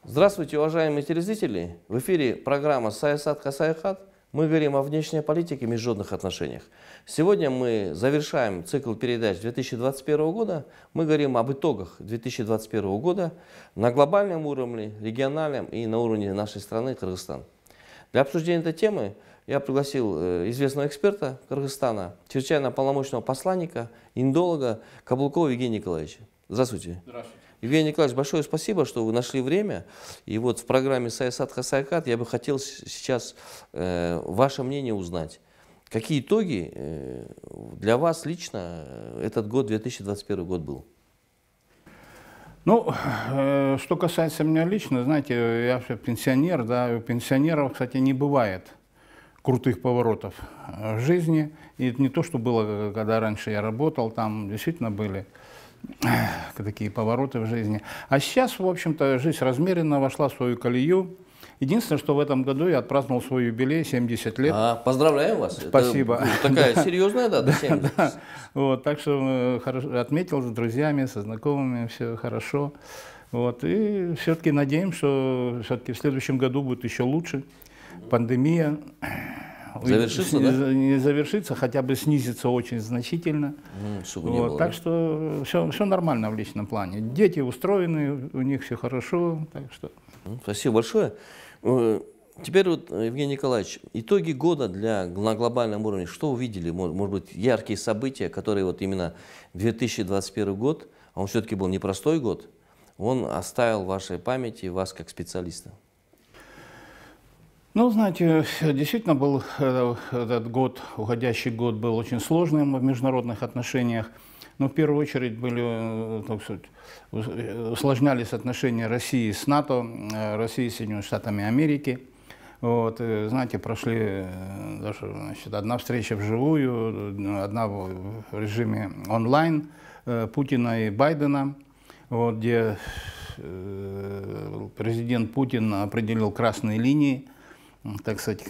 Здравствуйте, уважаемые телезрители! В эфире программа «Саясат Хасаяхат». Мы говорим о внешней политике и международных отношениях. Сегодня мы завершаем цикл передач 2021 года. Мы говорим об итогах 2021 года на глобальном уровне, региональном и на уровне нашей страны Кыргызстан. Для обсуждения этой темы я пригласил известного эксперта Кыргызстана, чрезвычайно полномочного посланника, индолога Каблукова Евгения Николаевича. Здравствуйте. Здравствуйте. Евгений Николаевич, большое спасибо, что вы нашли время. И вот в программе «Саясат Хасаяхат» я бы хотел сейчас ваше мнение узнать. Какие итоги для вас лично этот год, 2021 год, был? Ну, что касается меня лично, знаете, я же пенсионер, да, у пенсионеров, кстати, не бывает крутых поворотов в жизни. И это не то, что было, когда раньше я работал, там действительно были такие повороты в жизни. А сейчас, в общем-то, жизнь размеренно вошла в свою колею. Единственное, что в этом году я отпраздновал свой юбилей, 70 лет. Поздравляю вас. Спасибо. Это такая серьезная дата, 70. Да. Вот, так что отметил с друзьями, со знакомыми, все хорошо. Вот, и все-таки надеемся, что все-таки в следующем году будет еще лучше. Пандемия завершится, да? Не завершится, хотя бы снизится очень значительно. Вот, так что все нормально в личном плане. Дети устроены, у них все хорошо. Так что. Спасибо большое. Теперь вот, Евгений Николаевич, итоги года на глобальном уровне. Что вы видели? Может быть, яркие события, которые вот именно 2021 год, а он все-таки был непростой год, он оставил в вашей памяти вас как специалиста? Ну, знаете, действительно был этот год, уходящий год был очень сложным в международных отношениях. Но в первую очередь были, так сказать, усложнялись отношения России с НАТО, России с Соединенными Штатами Америки. Вот, знаете, прошли даже, значит, одна встреча вживую, одна в режиме онлайн Путина и Байдена, вот, где президент Путин определил красные линии, так сказать,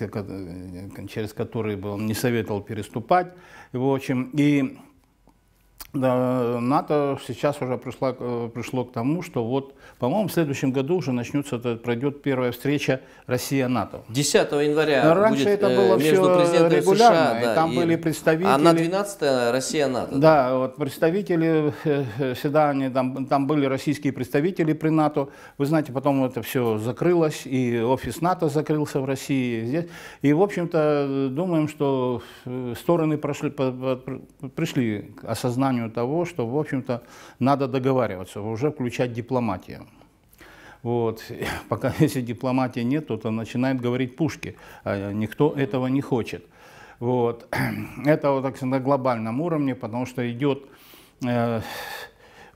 через которые бы он не советовал переступать. В общем, и да, НАТО сейчас уже пришло к тому, что вот, по-моему, в следующем году уже пройдет первая встреча Россия-НАТО. 10 января раньше будет это было между президентами регулярно, США, да, и там были представители. А на 12 Россия-НАТО. Да, вот представители, всегда они, там были российские представители при НАТО. Вы знаете, потом это все закрылось, и офис НАТО закрылся в России. Здесь. И, в общем-то, думаем, что стороны пришли к осознанию того, что, в общем-то, надо договариваться, уже включать дипломатию. Вот. Пока если дипломатии нет, то начинают говорить пушки, а никто этого не хочет. Вот. Это вот, так, на глобальном уровне, потому что идет, вы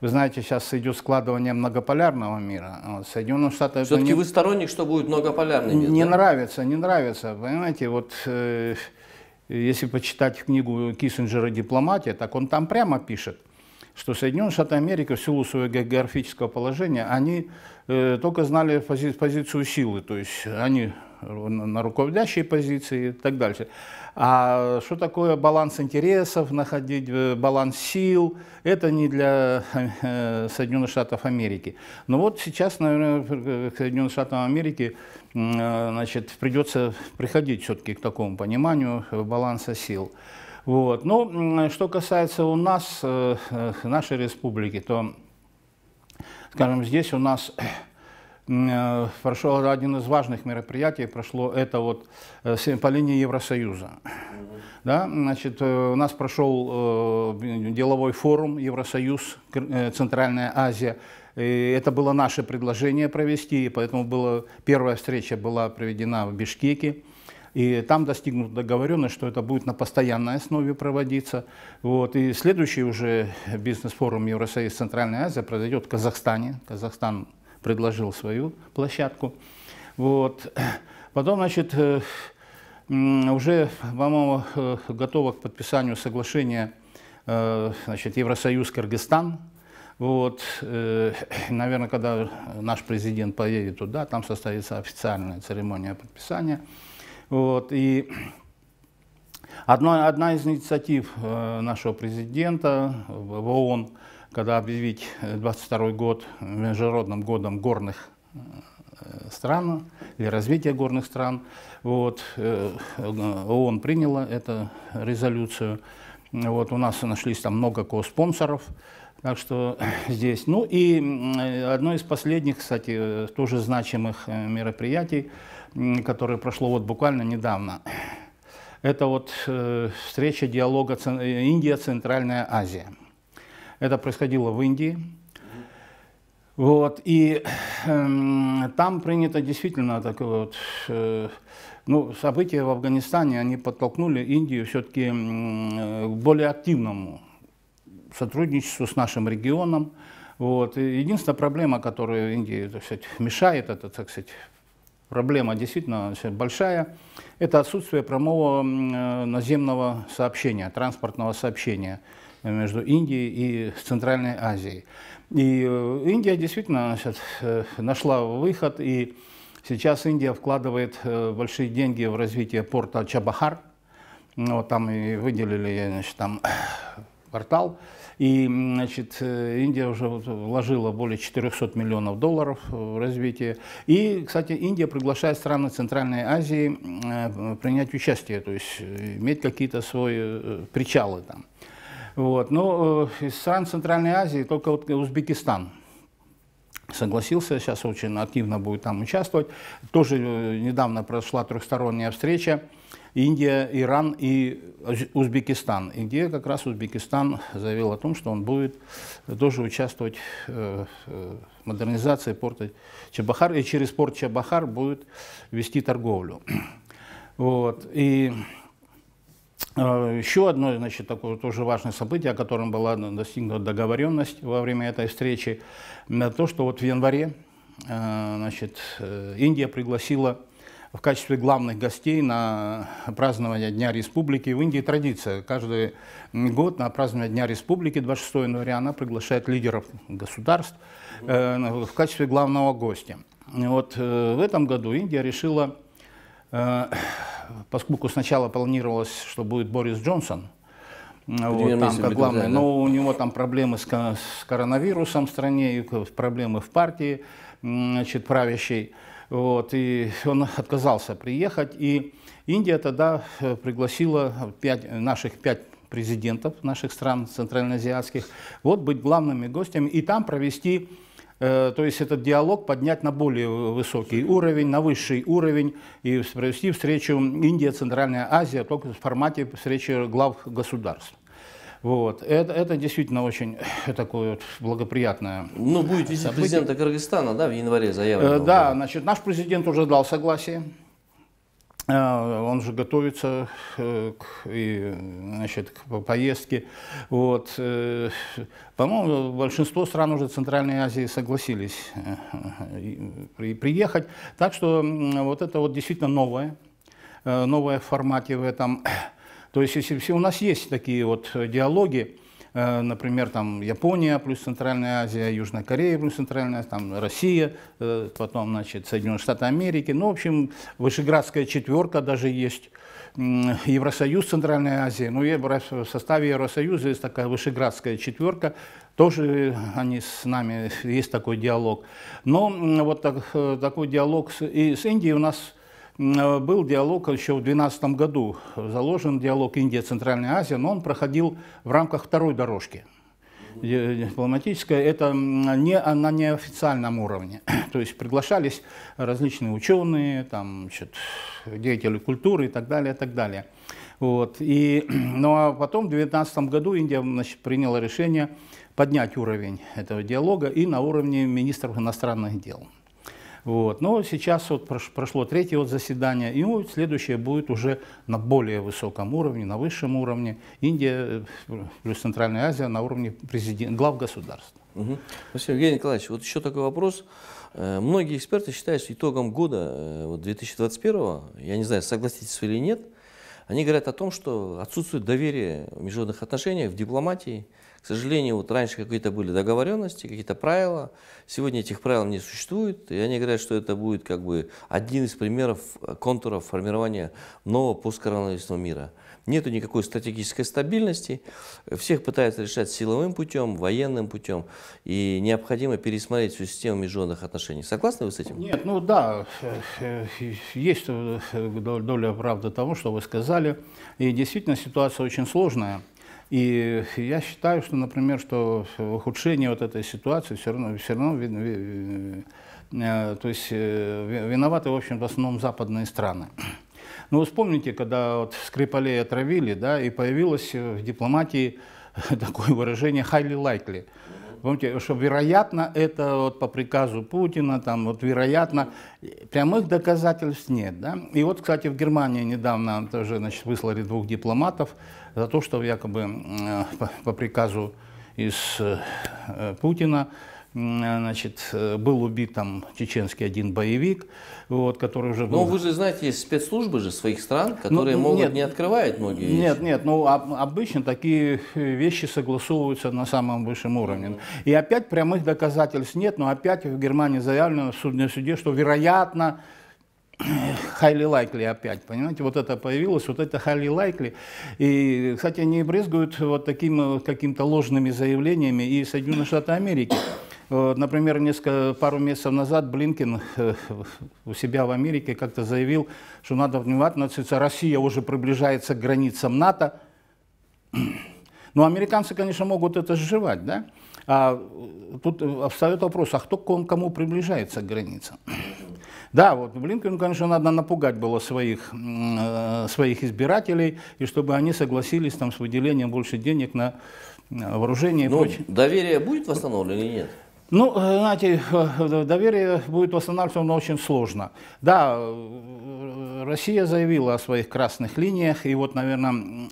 знаете, сейчас идет складывание многополярного мира. Вот. Соединенные Штаты... Все-таки вы сторонник, что будет многополярный мир? Не да? нравится, не нравится. Понимаете, вот... Если почитать книгу Киссинджера «Дипломатия», так он там прямо пишет, что Соединенные Штаты Америки в силу своего географического положения, они только знали позицию силы, то есть они на руководящей позиции и так дальше. А что такое баланс интересов, находить баланс сил, это не для Соединенных Штатов Америки. Но вот сейчас, наверное, к Соединенным Штатам Америки, значит, придется приходить все-таки к такому пониманию баланса сил. Вот. Но что касается у нас, нашей республики, то, скажем, здесь у нас прошел один из важных мероприятий, это вот по линии Евросоюза. Да? Значит, у нас прошел деловой форум Евросоюз, Центральная Азия. И это было наше предложение провести, поэтому первая встреча была проведена в Бишкеке. И там достигнута договоренность, что это будет на постоянной основе проводиться. Вот. И следующий уже бизнес-форум Евросоюз Центральная Азия произойдет в Казахстане. Казахстан предложил свою площадку. Вот. Потом, значит, уже, по-моему, готово к подписанию соглашения значит, Евросоюз, Кыргызстан. Вот, наверное, когда наш президент поедет туда, там состоится официальная церемония подписания. Вот, и одна из инициатив нашего президента в ООН, когда объявить 22 год Международным годом горных стран или развития горных стран, вот, ООН приняла эту резолюцию. Вот, у нас нашлись там много ко-спонсоров, так что здесь. Ну и одно из последних, кстати, тоже значимых мероприятий, которое прошло вот буквально недавно, это вот встреча диалога Индия-Центральная Азия. Это происходило в Индии. Вот, и там принято действительно такое вот, ну, события в Афганистане, они подтолкнули Индию все-таки к более активному сотрудничеству с нашим регионом. Вот. И единственная проблема, которая Индии, так сказать, мешает, это, так сказать, проблема действительно большая, это отсутствие прямого наземного сообщения, транспортного сообщения между Индией и Центральной Азией. И Индия действительно, значит, нашла выход, и сейчас Индия вкладывает большие деньги в развитие порта Чабахар. Вот там и выделили, значит, там портал. И, значит, Индия уже вложила более 400 миллионов долларов в развитие. И, кстати, Индия приглашает страны Центральной Азии принять участие, то есть иметь какие-то свои причалы там. Вот. Но из стран Центральной Азии только вот Узбекистан согласился, сейчас очень активно будет там участвовать. Тоже недавно прошла трехсторонняя встреча Индия, Иран и Узбекистан, и где как раз Узбекистан заявил о том, что он будет тоже участвовать в модернизации порта Чабахар, и через порт Чабахар будет вести торговлю. Вот. И еще одно, значит, такое тоже важное событие, о котором была достигнута договоренность во время этой встречи, то, что вот в январе, значит, Индия пригласила в качестве главных гостей на празднование Дня Республики. В Индии традиция. Каждый год на празднование Дня Республики, 26 января, она приглашает лидеров государств в качестве главного гостя. И вот в этом году Индия решила, поскольку сначала планировалось, что будет Борис Джонсон, вот, там, как главный, но у него там проблемы с коронавирусом в стране, и проблемы в партии, значит, правящей. Вот, и он отказался приехать, и Индия тогда пригласила наших пять президентов наших стран центральноазиатских вот, быть главными гостями и там провести, то есть этот диалог поднять на более высокий уровень, на высший уровень и провести встречу Индия-Центральная Азия только в формате встречи глав государств. Вот. Это действительно очень такое вот благоприятное. Ну, будет визит президента Кыргызстана, да, в январе заявлено? Да, значит, наш президент уже дал согласие. Он же готовится значит, к поездке. Вот. По-моему, большинство стран уже Центральной Азии согласились приехать. Так что вот это вот действительно новое в формате в этом. То есть, если у нас есть такие вот диалоги, например, там Япония плюс Центральная Азия, Южная Корея плюс Центральная Азия, там Россия, потом, значит, Соединенные Штаты Америки, ну, в общем, Вышеградская четверка даже есть, Евросоюз, Центральная Азия, ну, в составе Евросоюза есть такая Вышеградская четверка, тоже они с нами, есть такой диалог. Но вот такой диалог и с Индией у нас был диалог еще в 2012 году, заложен диалог Индия-Центральная Азия, но он проходил в рамках второй дорожки дипломатической, это на неофициальном уровне. То есть приглашались различные ученые, там, значит, деятели культуры и так далее, и так далее. Вот. Ну а потом в 2019 году Индия, значит, приняла решение поднять уровень этого диалога и на уровне министров иностранных дел. Вот. Но сейчас вот прошло третье вот заседание, и вот следующее будет уже на более высоком уровне, на высшем уровне. Индия плюс Центральная Азия на уровне глав государств. Угу. Спасибо, Евгений Николаевич. Вот еще такой вопрос. Многие эксперты считают, что итогом года вот 2021, я не знаю, согласитесь вы или нет, они говорят о том, что отсутствует доверие в международных отношениях, в дипломатии. К сожалению, вот раньше какие-то были договоренности, какие-то правила. Сегодня этих правил не существует. И они говорят, что это будет как бы один из примеров контуров формирования нового посткоронавирусного мира. Нету никакой стратегической стабильности. Всех пытаются решать силовым путем, военным путем. И необходимо пересмотреть всю систему международных отношений. Согласны вы с этим? Нет, ну да, есть доля правды того, что вы сказали. И действительно ситуация очень сложная. И я считаю, что, например, что ухудшение вот этой ситуации все равно то есть виноваты, в общем, в основном западные страны. Ну, вы вспомните, когда вот Скрипалей отравили, да, и появилось в дипломатии такое выражение «highly likely». Помните, что вероятно это вот по приказу Путина, там вот вероятно, прямых доказательств нет, да. И вот, кстати, в Германии недавно тоже, значит, выслали 2 дипломатов за то, что якобы по приказу из Путина, значит, был убит там чеченский один боевик, вот, который уже был... Но вы же знаете, есть спецслужбы же своих стран, которые не открывают многие вещи. Нет, ну обычно такие вещи согласовываются на самом высшем уровне. И опять прямых доказательств нет, но опять в Германии заявлено на суде, что вероятно, highly likely опять, понимаете, вот это появилось, вот это highly likely. И, кстати, они брезгуют вот такими какими-то ложными заявлениями и Соединенные Штаты Америки. Вот, например, пару месяцев назад Блинкен у себя в Америке как-то заявил, что надо внимательно, Россия уже приближается к границам НАТО. Но американцы, конечно, могут это сживать, да? А тут встает вопрос, а кто кому приближается к границам? Да, вот Блинкену, конечно, надо напугать было своих избирателей, и чтобы они согласились там, с выделением больше денег на вооружение и прочее. Доверие будет восстановлено или нет? Ну, знаете, доверие будет восстанавливаться, но очень сложно. Да, Россия заявила о своих красных линиях, и вот, наверное,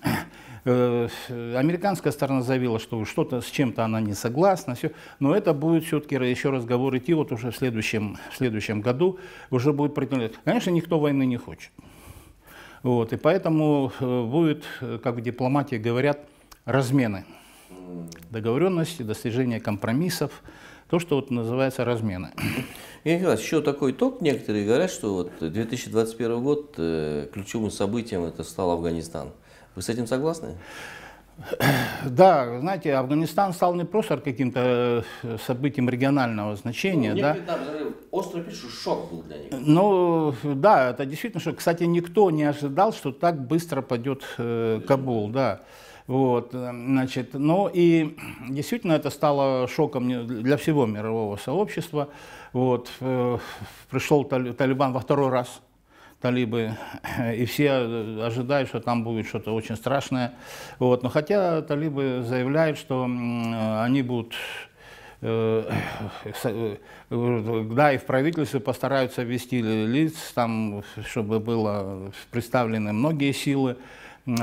американская сторона заявила, что что-то с чем-то она не согласна, все, но это будет все-таки еще разговор идти вот уже в следующем году, уже будет претендовать. Конечно, никто войны не хочет. Вот, и поэтому будет, как в дипломатии говорят, размены договоренности, достижение компромиссов, то, что вот называется размены. Евгений Николаевич, еще такой итог. Некоторые говорят, что вот 2021 год ключевым событием это стал Афганистан. Вы с этим согласны? Да, знаете, Афганистан стал не просто каким-то событием регионального значения. Ну, да? Там остро пишут, шок был для них. Ну, да, это действительно шок. Кстати, никто не ожидал, что так быстро падет Кабул, да. Вот, значит, ну и действительно это стало шоком для всего мирового сообщества. Вот, пришел Талибан во 2-й раз. Талибы, и все ожидают, что там будет что-то очень страшное. Вот. Но хотя талибы заявляют, что они будут, да, и в правительстве постараются ввести лиц, там, чтобы было представлены многие силы.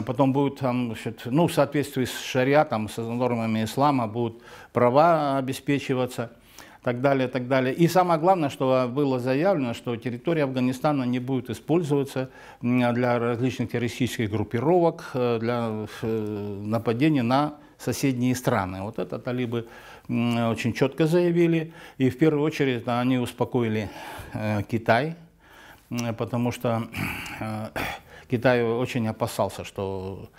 Потом будут там, значит, ну, в соответствии с шариатом, с нормами ислама, будут права обеспечиваться. Так далее, так далее. И самое главное, что было заявлено, что территория Афганистана не будет использоваться для различных террористических группировок, для нападения на соседние страны. Вот это талибы очень четко заявили. И в первую очередь они успокоили Китай, потому что Китай очень опасался, что...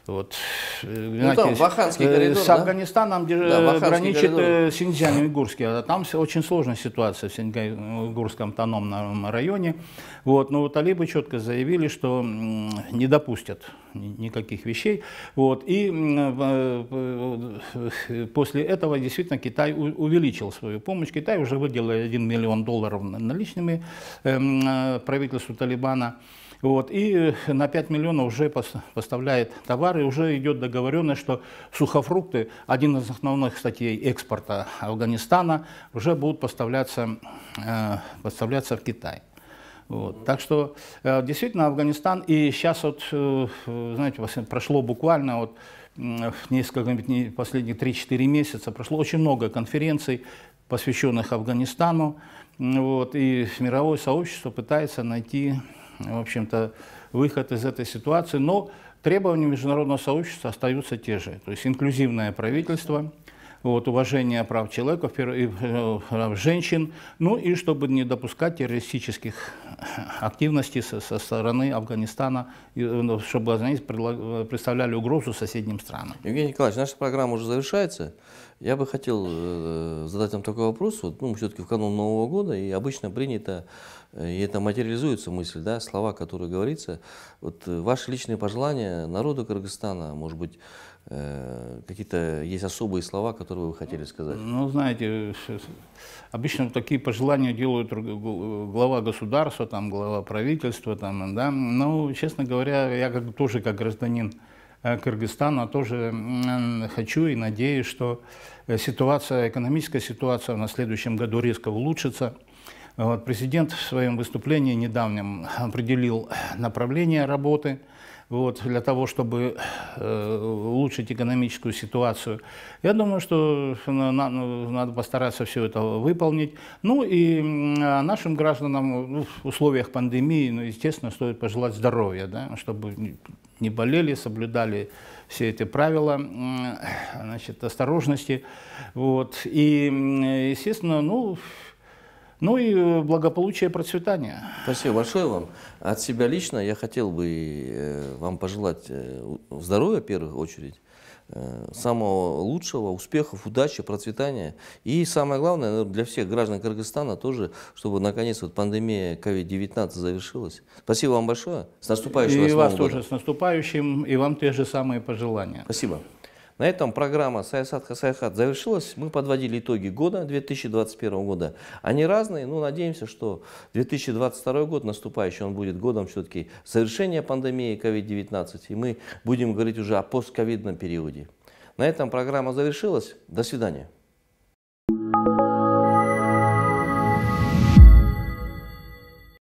Вот, знаете, коридор, с Афганистаном граничит коридор. Синьцзянь-Уйгурский, а там очень сложная ситуация в Синьцзянь-Уйгурском автономном районе. Вот, но талибы четко заявили, что не допустят никаких вещей. Вот, и после этого действительно Китай увеличил свою помощь. Китай уже выделил $1 миллион наличными правительству Талибана. Вот, и на 5 миллионов уже поставляет товары, уже идет договоренность, что сухофрукты, один из основных статей экспорта Афганистана, уже будут поставляться в Китай. Вот, так что действительно Афганистан, и сейчас вот, знаете, прошло буквально вот несколько, последние 3-4 месяца, прошло очень много конференций, посвященных Афганистану, вот, и мировое сообщество пытается найти, в общем-то, выход из этой ситуации. Но требования международного сообщества остаются те же. То есть инклюзивное правительство, вот, уважение прав человека, прав женщин, ну и чтобы не допускать террористических активностей со стороны Афганистана, чтобы они представляли угрозу соседним странам. Евгений Николаевич, наша программа уже завершается. Я бы хотел задать вам такой вопрос. Вот, мы все-таки в канун Нового года, и обычно принято, и это материализуется мысль, да, слова, которые говорится. Вот, ваши личные пожелания народу Кыргызстана, может быть, какие-то есть особые слова, которые вы хотели сказать? Ну, знаете, обычно такие пожелания делают глава государства, там, глава правительства, там, да. Но, честно говоря, я тоже как гражданин Кыргызстана тоже хочу и надеюсь, что экономическая ситуация на следующем году резко улучшится. Вот, президент в своем выступлении недавнем определил направление работы, вот, для того, чтобы улучшить экономическую ситуацию. Я думаю, что надо постараться все это выполнить. Ну и нашим гражданам в условиях пандемии, ну, естественно, стоит пожелать здоровья, да, чтобы не болели, соблюдали все эти правила, значит, осторожности. Вот. И, естественно, ну и благополучие, процветание. Спасибо большое вам. От себя лично я хотел бы вам пожелать здоровья в первую очередь, самого лучшего, успехов, удачи, процветания. И самое главное, для всех граждан Кыргызстана тоже, чтобы наконец вот пандемия COVID-19 завершилась. Спасибо вам большое. С наступающим И вас Новым годом. тоже с наступающим, и вам те же самые пожелания. Спасибо. На этом программа «Саясат Касаяхат» завершилась. Мы подводили итоги года 2021 года. Они разные, но надеемся, что 2022 год, наступающий, он будет годом все-таки завершения пандемии COVID-19. И мы будем говорить уже о постковидном периоде. На этом программа завершилась. До свидания.